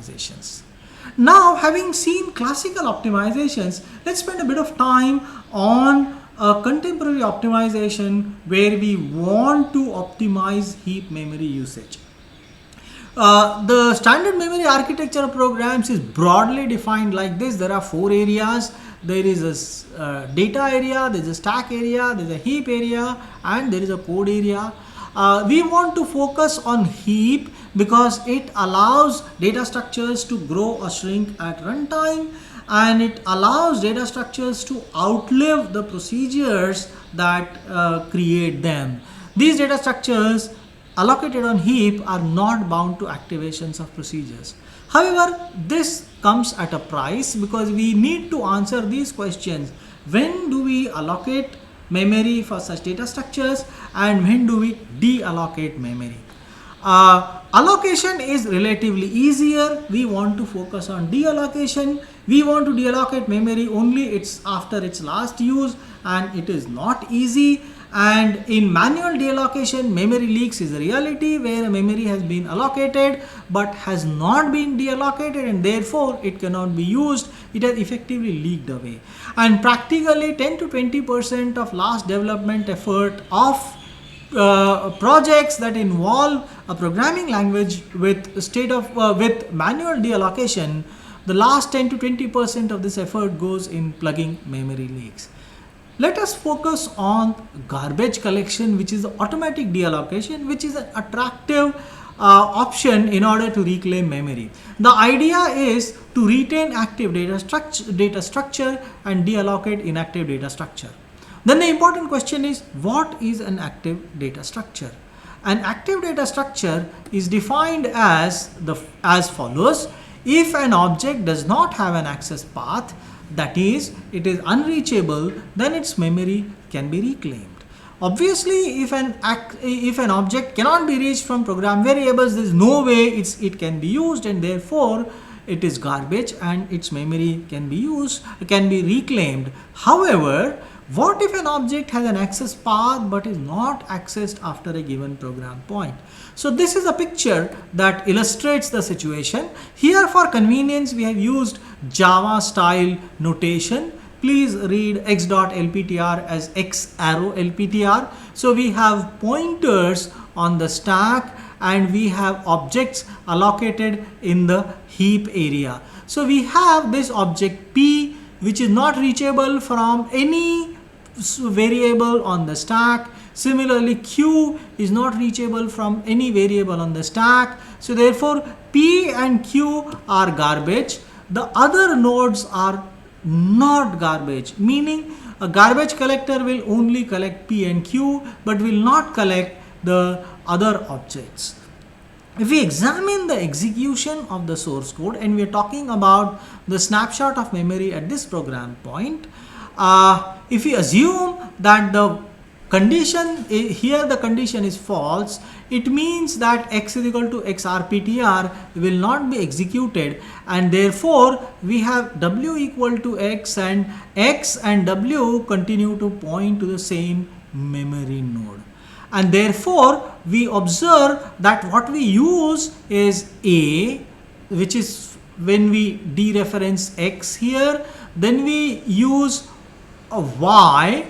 optimizations. Now, having seen classical optimizations, let's spend a bit of time on a contemporary optimization where we want to optimize heap memory usage. The standard memory architecture of programs is broadly defined like this. There are four areas. There is a data area, there is a stack area, there is a heap area, and there is a code area. We want to focus on heap because it allows data structures to grow or shrink at runtime, and it allows data structures to outlive the procedures that create them. These data structures allocated on heap are not bound to activations of procedures. However, this comes at a price because we need to answer these questions. When do we allocate memory for such data structures, and when do we deallocate memory? Allocation is relatively easier. We want to focus on deallocation. We want to deallocate memory only after its last use, and it is not easy. And in manual deallocation, memory leaks is a reality where a memory has been allocated but has not been deallocated, and therefore it cannot be used. It has effectively leaked away. And practically 10 to 20% of last development effort of projects that involve a programming language with with manual deallocation, the last 10 to 20% of this effort goes in plugging memory leaks. Let us focus on garbage collection, which is automatic deallocation, which is an attractive option in order to reclaim memory. The idea is to retain active data structure and deallocate inactive data structure. Then the important question is, what is an active data structure? An active data structure is defined as follows. If an object does not have an access path, that is, it is unreachable, then its memory can be reclaimed. Obviously, if an object cannot be reached from program variables, there is no way it can be used, and therefore it is garbage and its memory can be reclaimed. However, what if an object has an access path but is not accessed after a given program point? So this is a picture that illustrates the situation. Here, for convenience, we have used Java style notation. Please read x.lptr as x arrow lptr. So we have pointers on the stack and we have objects allocated in the heap area. So we have this object P, which is not reachable from any variable on the stack. Similarly, Q is not reachable from any variable on the stack. So therefore, P and Q are garbage. The other nodes are not garbage, meaning a garbage collector will only collect P and Q but will not collect the other objects. If we examine the execution of the source code, and we are talking about the snapshot of memory at this program point, if we assume that the condition here, the condition is false, it means that x is equal to xrptr will not be executed, and therefore we have w equal to x and w continue to point to the same memory node. And therefore we observe that what we use is a, which is when we dereference x here, then we use a y,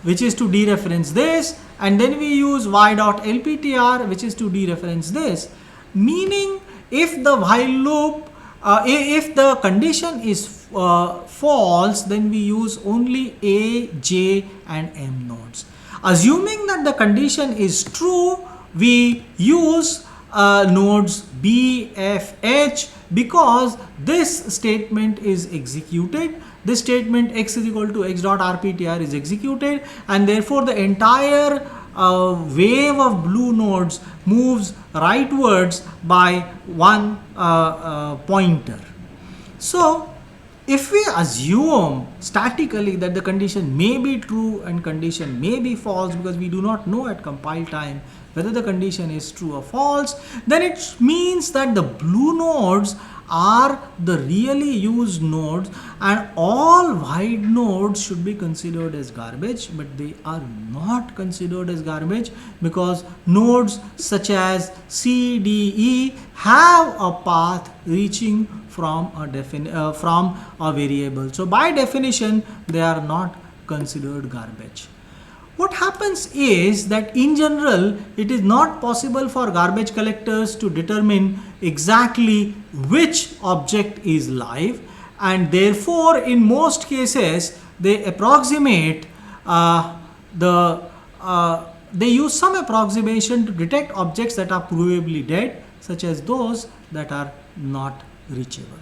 which is to dereference this, and then we use y.lptr, which is to dereference this, meaning if the while loop, if the condition is false, then we use only a, j and m nodes. Assuming that the condition is true, we use nodes b, f, h, because this statement is executed. This statement x is equal to x.rptr is executed, and therefore the entire wave of blue nodes moves rightwards by one pointer. So if we assume statically that the condition may be true and condition may be false, because we do not know at compile time whether the condition is true or false, then it means that the blue nodes are the really used nodes, and all void nodes should be considered as garbage, but they are not considered as garbage because nodes such as C, D, E have a path reaching from a variable. So by definition, they are not considered garbage. What happens is that in general, it is not possible for garbage collectors to determine exactly which object is live, and therefore in most cases they approximate they use some approximation to detect objects that are provably dead, such as those that are not reachable.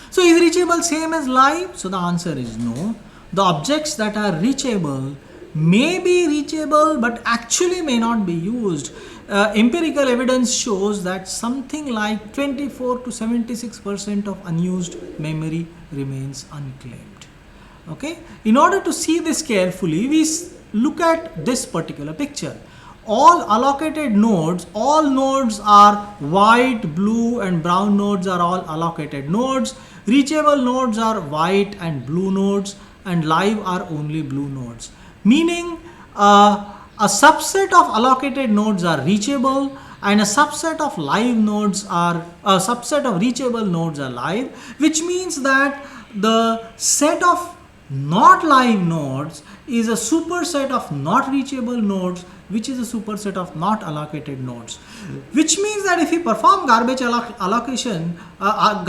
So is reachable same as live? So the answer is no. The objects that are reachable may be reachable but actually may not be used. Empirical evidence shows that something like 24 to 76% of unused memory remains unclaimed. Okay? In order to see this carefully, we look at this particular picture. All allocated nodes, all nodes are white, blue and brown nodes are all allocated nodes. Reachable nodes are white and blue nodes, and live are only blue nodes. Meaning a subset of allocated nodes are reachable and a subset of live nodes are, a subset of reachable nodes are live, which means that the set of not live nodes is a superset of not reachable nodes, which is a superset of not allocated nodes, which means that if we perform garbage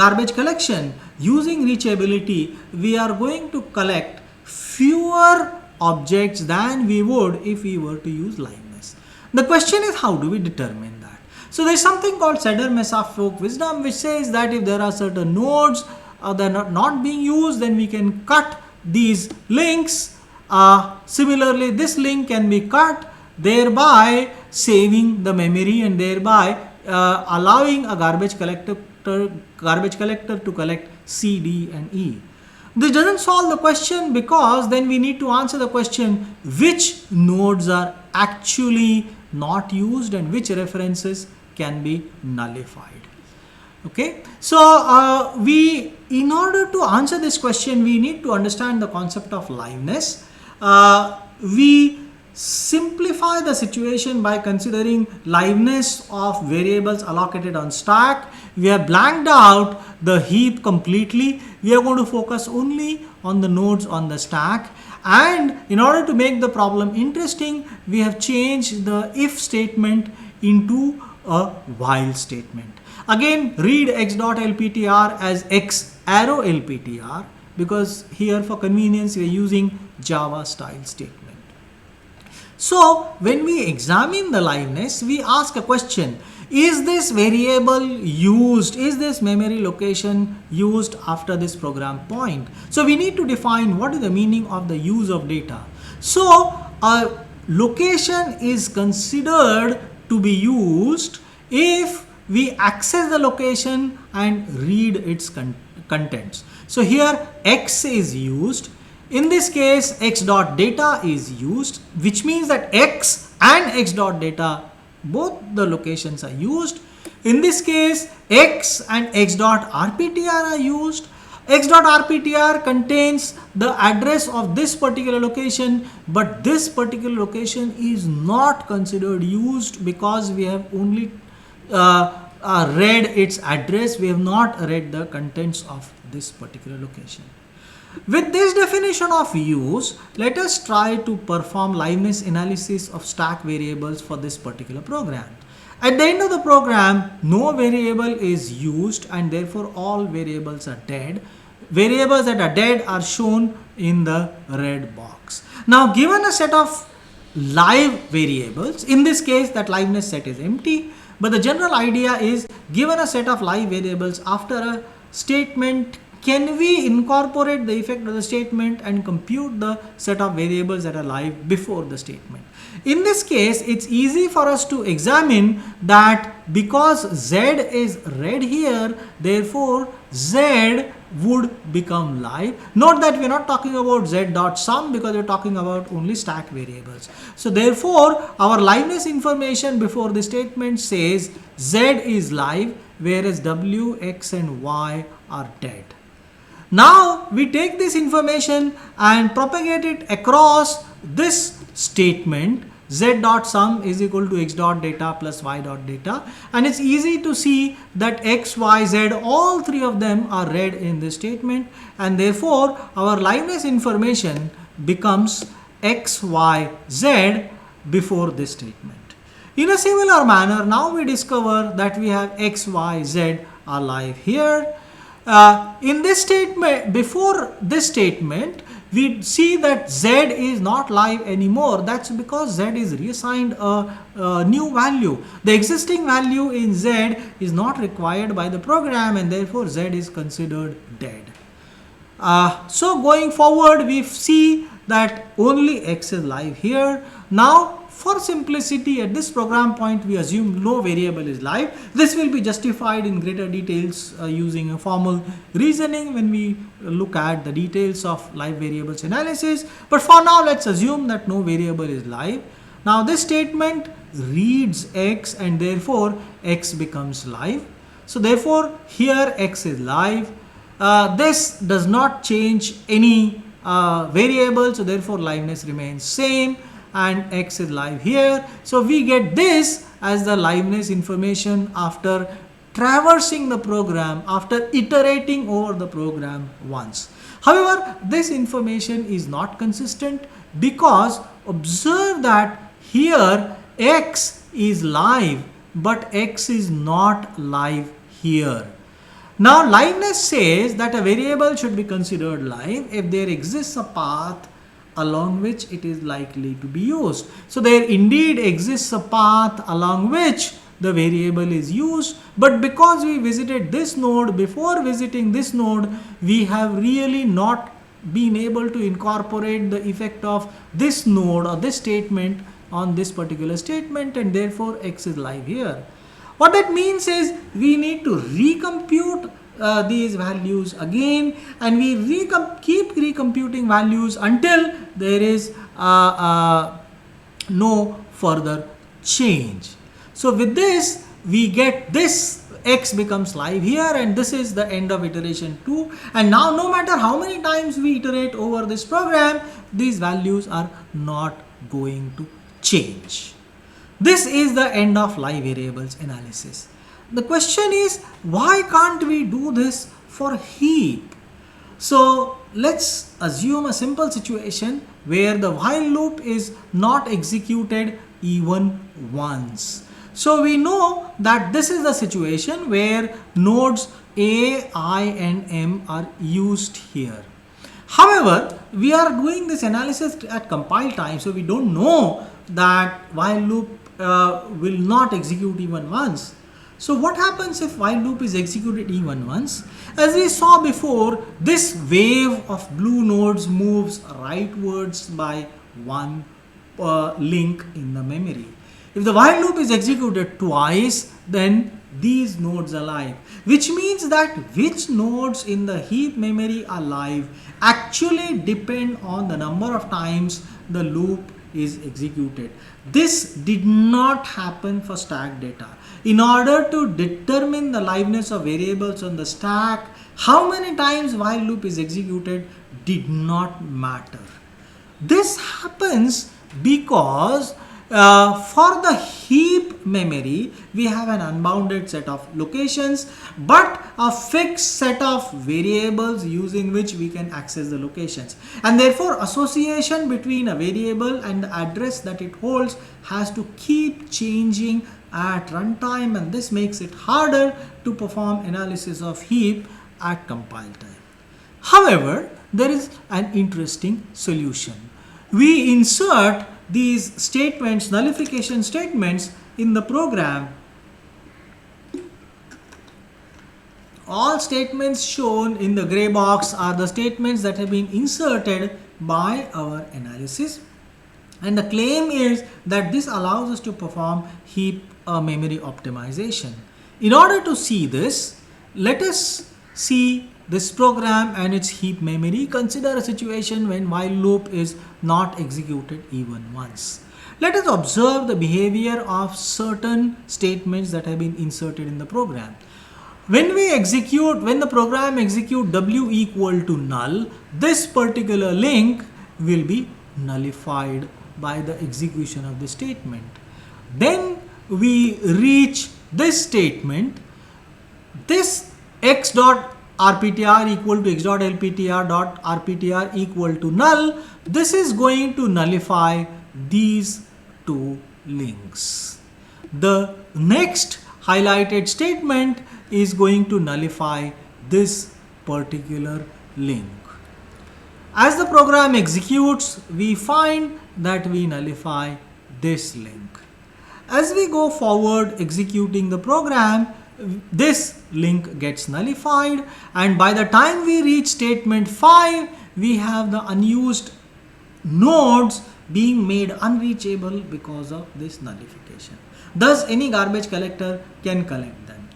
garbage collection using reachability, we are going to collect fewer objects than we would if we were to use liveness. The question is, how do we determine that? So there is something called Cedar-Mesa folk wisdom, which says that if there are certain nodes that are not being used, then we can cut these links. Similarly, this link can be cut, thereby saving the memory and thereby allowing a garbage collector to collect C, D and E. This doesn't solve the question, because then we need to answer the question which nodes are actually not used and which references can be nullified. Okay, so in order to answer this question, we need to understand the concept of liveness. We simplify the situation by considering liveness of variables allocated on stack. We have blanked out the heap completely. We are going to focus only on the nodes on the stack, and in order to make the problem interesting, we have changed the if statement into a while statement. Again, read x.lptr as x arrow lptr, because here for convenience we are using Java style statement. So when we examine the liveness, we ask a question: is this variable used? Is this memory location used after this program point? So we need to define what is the meaning of the use of data. So a location is considered to be used if we access the location and read its contents. So here x is used. In this case, x.data is used, which means that x and x.data, both the locations are used. In this case, x and x.rptr are used. X.rptr contains the address of this particular location, but this particular location is not considered used because we have only read its address. We have not read the contents of this particular location. With this definition of use, let us try to perform liveness analysis of stack variables for this particular program. At the end of the program, no variable is used and therefore all variables are dead. Variables that are dead are shown in the red box. Now, given a set of live variables, in this case that liveness set is empty, but the general idea is, given a set of live variables after a statement, can we incorporate the effect of the statement and compute the set of variables that are live before the statement? In this case, it's easy for us to examine that because Z is read here, therefore Z would become live. Note that we're not talking about Z.sum because we're talking about only stack variables. So therefore, our liveness information before the statement says Z is live, whereas W, X and Y are dead. Now we take this information and propagate it across this statement z dot sum is equal to x dot data plus y dot data, and it's easy to see that x, y, z, all three of them are read in this statement, and therefore our liveness information becomes x, y, z before this statement. In a similar manner, now we discover that we have x, y, z are live here. In this statement, before this statement, we see that z is not live anymore. That's because z is reassigned a new value. The existing value in z is not required by the program, and therefore z is considered dead. So going forward, we see that only x is live here. Now, for simplicity, at this program point, we assume no variable is live. This will be justified in greater details using a formal reasoning when we look at the details of live variables analysis. But for now, let's assume that no variable is live. Now, this statement reads x, and therefore x becomes live. So therefore, here x is live. This does not change any variable, so therefore liveness remains same, and x is live here. So we get this as the liveness information after traversing the program, after iterating over the program once. However, this information is not consistent, because observe that here x is live, but x is not live here. Now, liveness says that a variable should be considered live if there exists a path along which it is likely to be used. So there indeed exists a path along which the variable is used, but because we visited this node, before visiting this node, we have really not been able to incorporate the effect of this node or this statement on this particular statement, and therefore x is live here. What that means is we need to recompute these values again, and we keep recomputing values until there is no further change. So with this, we get this x becomes live here, and this is the end of iteration 2. And now no matter how many times we iterate over this program, these values are not going to change. This is the end of live variables analysis. The question is, why can't we do this for heap? So let's assume a simple situation where the while loop is not executed even once. So we know that this is the situation where nodes A, I and M are used here. However, we are doing this analysis at compile time, so we don't know that while loop will not execute even once. So what happens if while loop is executed even once? As we saw before, this wave of blue nodes moves rightwards by one link in the memory. If the while loop is executed twice, then these nodes are live, which means that which nodes in the heap memory are live actually depend on the number of times the loop is executed. This did not happen for stack data. In order to determine the liveness of variables on the stack, how many times while loop is executed did not matter. This happens because for the heap memory, we have an unbounded set of locations, but a fixed set of variables using which we can access the locations. And therefore, association between a variable and the address that it holds has to keep changing at runtime, and this makes it harder to perform analysis of heap at compile time. However, there is an interesting solution. We insert these statements, nullification statements, in the program. All statements shown in the gray box are the statements that have been inserted by our analysis, and the claim is that this allows us to perform heap memory optimization. In order to see this, let us see this program and its heap memory. Consider a situation when while loop is not executed even once. Let us observe the behavior of certain statements that have been inserted in the program. When the program execute w equal to null, this particular link will be nullified by the execution of the statement. Then we reach this statement, this x dot rptr equal to x dot lptr dot rptr equal to null. This is going to nullify these two links. The next highlighted statement is going to nullify this particular link. As the program executes, we find that we nullify this link. As we go forward executing the program, this link gets nullified, and by the time we reach statement 5, we have the unused nodes being made unreachable because of this nullification. Thus, any garbage collector can collect them.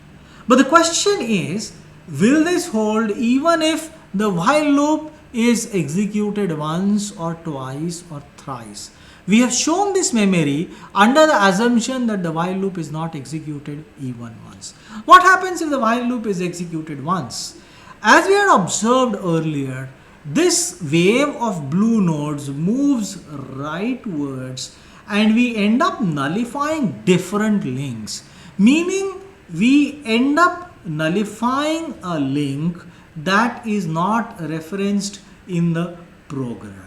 But the question is, will this hold even if the while loop is executed once or twice or thrice? We have shown this memory under the assumption that the while loop is not executed even once. What happens if the while loop is executed once? As we had observed earlier, this wave of blue nodes moves rightwards and we end up nullifying different links, meaning we end up nullifying a link that is not referenced in the program.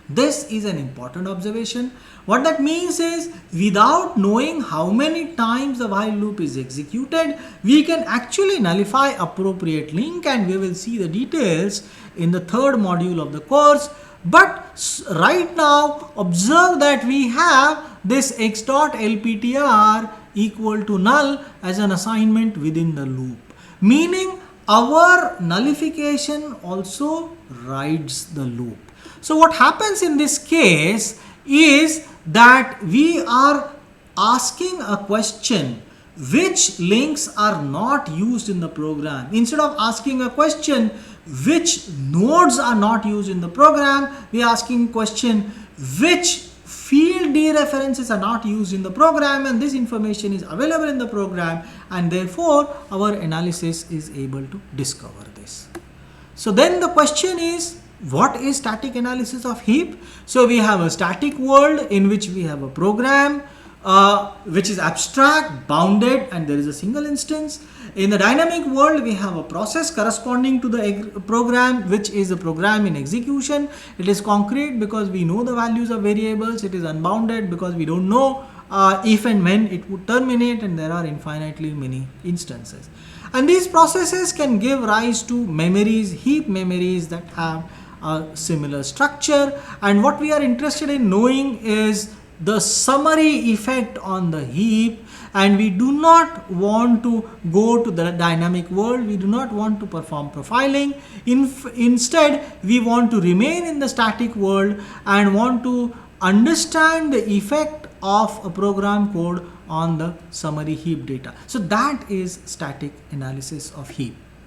This is an important observation. What that means is, without knowing how many times the while loop is executed, we can actually nullify appropriate link, and we will see the details in the third module of the course. But right now, observe that we have this x dot lptr equal to null as an assignment within the loop, meaning our nullification also rides the loop. So what happens in this case is that we are asking a question, which links are not used in the program. Instead of asking a question, which nodes are not used in the program, we are asking a question, which field dereferences are not used in the program, and this information is available in the program, and therefore our analysis is able to discover this. So then the question is, what is static analysis of heap? So we have a static world in which we have a program which is abstract, bounded, and there is a single instance. In the dynamic world, we have a process corresponding to the program, which is a program in execution. It is concrete because we know the values of variables. It is unbounded because we don't know if and when it would terminate, and there are infinitely many instances. And these processes can give rise to memories, heap memories that have a similar structure. And what we are interested in knowing is the summary effect on the heap, and we do not want to go to the dynamic world. We do not want to perform profiling. Instead, we want to remain in the static world and want to understand the effect of a program code on the summary heap data. So that is static analysis of heap.